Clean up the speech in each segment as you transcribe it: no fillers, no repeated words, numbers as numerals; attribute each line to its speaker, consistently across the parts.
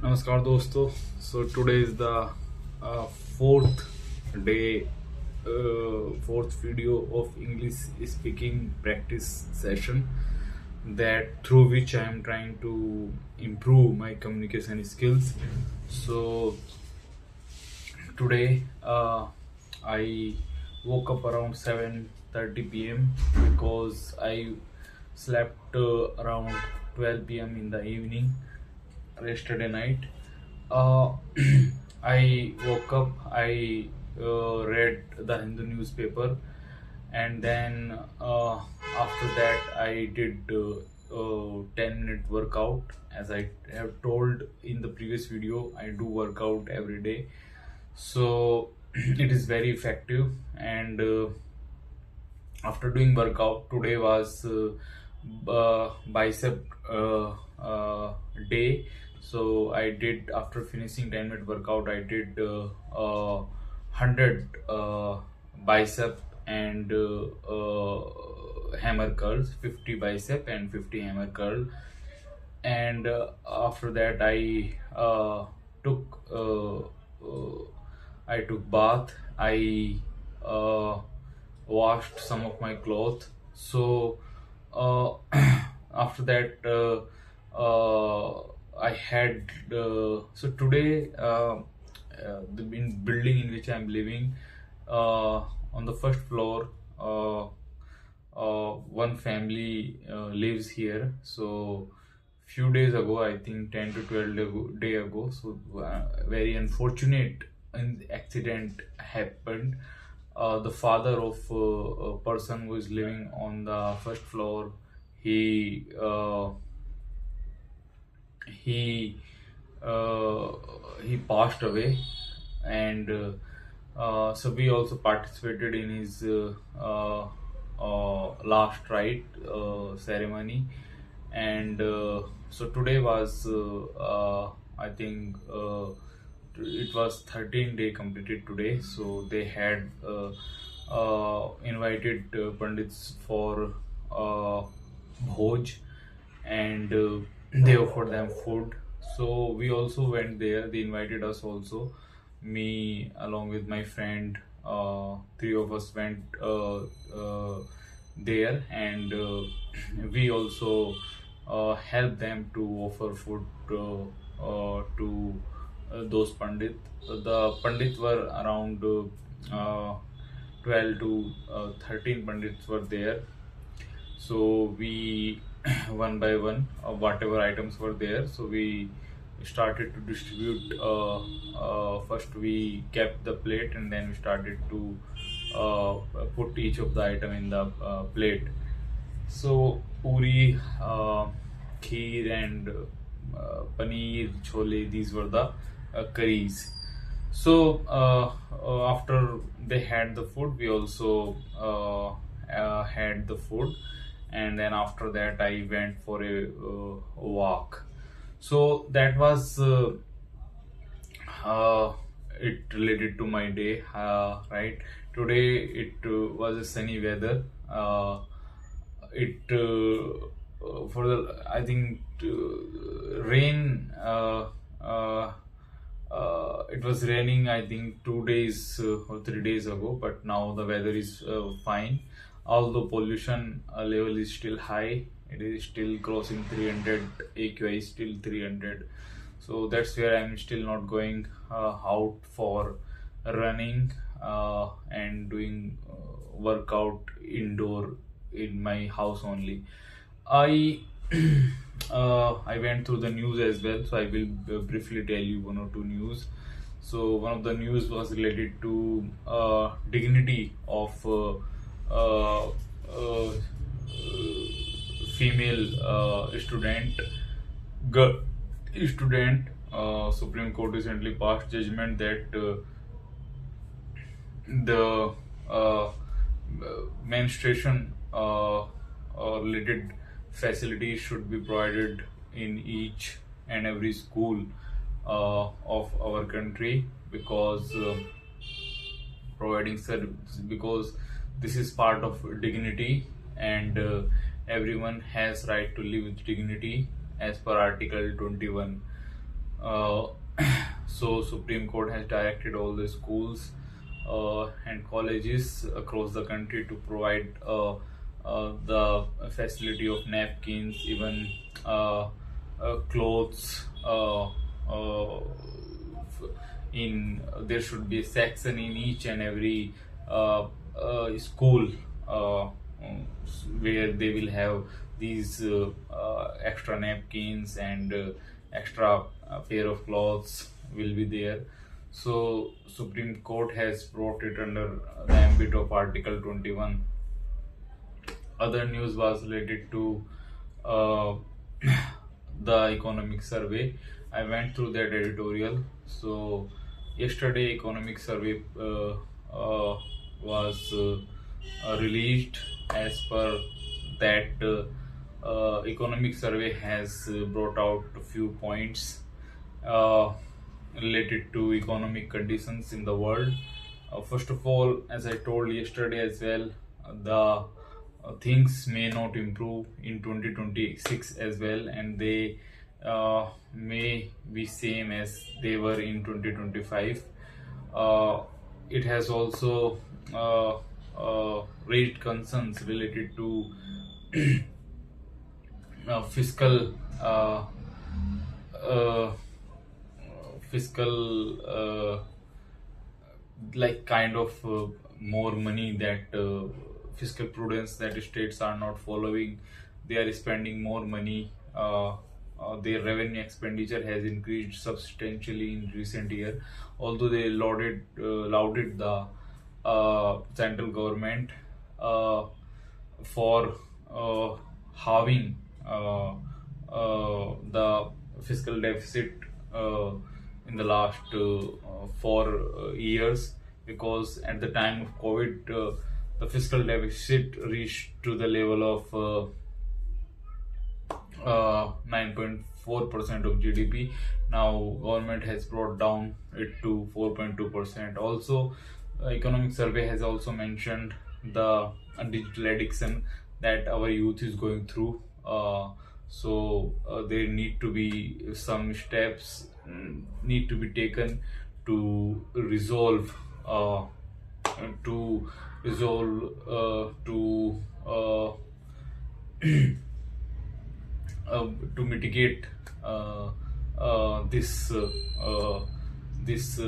Speaker 1: नमस्कार दोस्तों. So today is the fourth day, fourth video of English speaking practice session, that through which I am trying to improve my communication skills. So today I woke up around 7:30 p.m. because I slept around 12 p.m. in the evening yesterday night. uh, I woke up, I read the Hindu newspaper, and then after that I did 10-minute workout. As I have told in the previous video, I do workout every day, so it is very effective. And after doing workout, today was bicep day. So I did, after finishing 10-minute workout, I did 100 bicep and hammer curls, 50 bicep and 50 hammer curl. And after that took I took bath. I washed some of my clothes. So uh, after that I had so today the building in which I'm living, on the first floor, one family lives here. So few days ago, I think 10 to 12 day ago, so very unfortunate accident happened. The father of a person who is living on the first floor, he he uh, he passed away. And so we also participated in his last rite ceremony. And so today was I think it was 13 day completed today. So they had invited pandits for bhoj, and they offered them food. So we also went there. They invited us also, me along with my friend. Three of us went there, and we also helped them to offer food to those pandit. The pandits were around 12 to 13 pandits were there. So we one by one, whatever items were there, so we started to distribute. First we kept the plate, and then we started to uh, put each of the item in the plate. So puri, kheer, and paneer, chole, these were the curries. So after they had the food, we also had the food. And then after that I went for a walk. So that was uh, it related to my day, right? Today it was a sunny weather. It For the, I think, rain, it was raining, I think, 2 days or 3 days ago, but now the weather is fine. Although pollution level is still high, it is still crossing 300. AQI is still 300. So that's where I'm still not going out for running and doing workout indoor in my house only. I I went through the news as well, so I will briefly tell you one or two news. So one of the news was related to dignity of uh, uh, female student, girl student. Supreme Court recently passed judgment that the menstruation related facilities should be provided in each and every school of our country, because providing service, because this is part of dignity. And everyone has right to live with dignity as per article 21. Uh, so Supreme Court has directed all the schools and colleges across the country to provide the facility of napkins, even clothes. In there should be a section in each and every school where they will have these extra napkins and extra pair of clothes will be there. So Supreme Court has brought it under the ambit of Article 21. Other news was related to uh, the economic survey. I went through that editorial. So yesterday economic survey was released. As per that, economic survey has brought out a few points uh, related to economic conditions in the world. First of all, as I told yesterday as well, the things may not improve in 2026 as well, and they may be same as they were in 2025. It has also raised concerns related to fiscal uh, fiscal like kind of more money that fiscal prudence that states are not following. They are spending more money. Their revenue expenditure has increased substantially in recent year, although they lauded the central government uh, for halving the fiscal deficit uh, in the last 4 years, because at the time of COVID, the fiscal deficit reached to the level of 9.4% of GDP. Now government has brought down it to 4.2%. Also, economic survey has also mentioned the digital addiction that our youth is going through. There need to be some steps need to be taken to resolve to resolve to to mitigate this this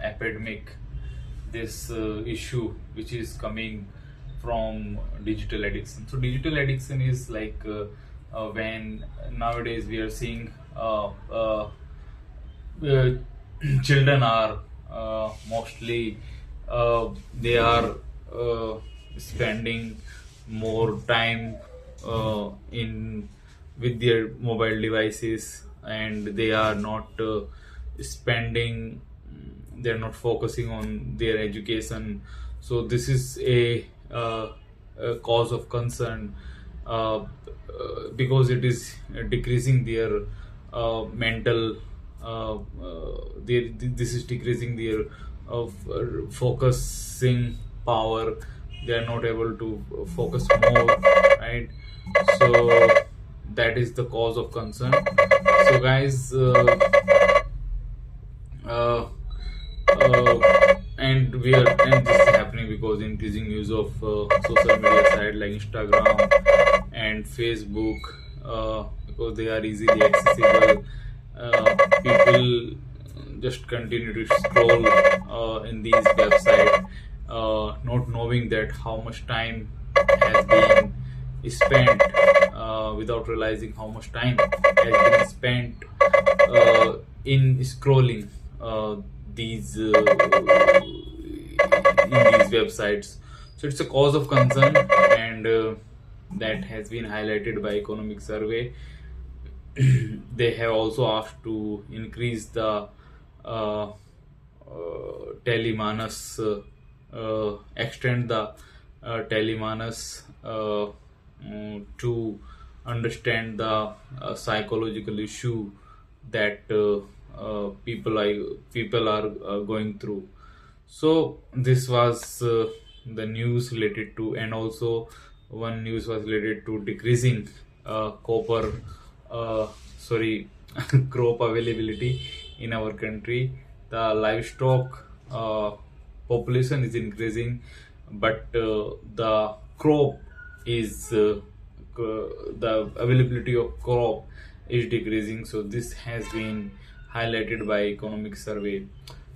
Speaker 1: epidemic, this issue which is coming from digital addiction. So digital addiction is like when nowadays we are seeing uh, children are mostly they are spending more time in with their mobile devices, and they are not spending they're not focusing on their education. So this is a cause of concern, because it is decreasing their mental this is decreasing their focusing power. They are not able to focus more, right? So that is the cause of concern. So guys, uh, and this is happening because increasing use of social media site like Instagram and Facebook, because they are easily accessible. People just continue to scroll in these websites, not knowing that how much time has been spent, without realizing how much time has been spent in scrolling these in these websites. So it's a cause of concern, and that has been highlighted by economic survey. They have also asked to increase the uh, telemanas, extend the telemanas to understand the psychological issue that people are going through. So this was the news related to, and also one news was related to decreasing copper, sorry, crop availability in our country. The livestock population is increasing, but the crop is the availability of crop is decreasing. So this has been highlighted by economic survey.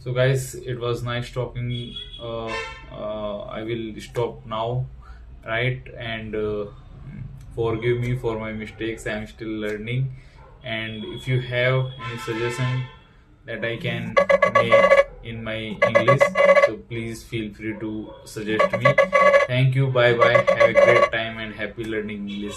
Speaker 1: So guys, it was nice talking. I will stop now, right? And forgive me for my mistakes. I am still learning. And if you have any suggestion that I can make in my English, so please feel free to suggest me. Thank you. Bye bye. Have a great time and happy learning English.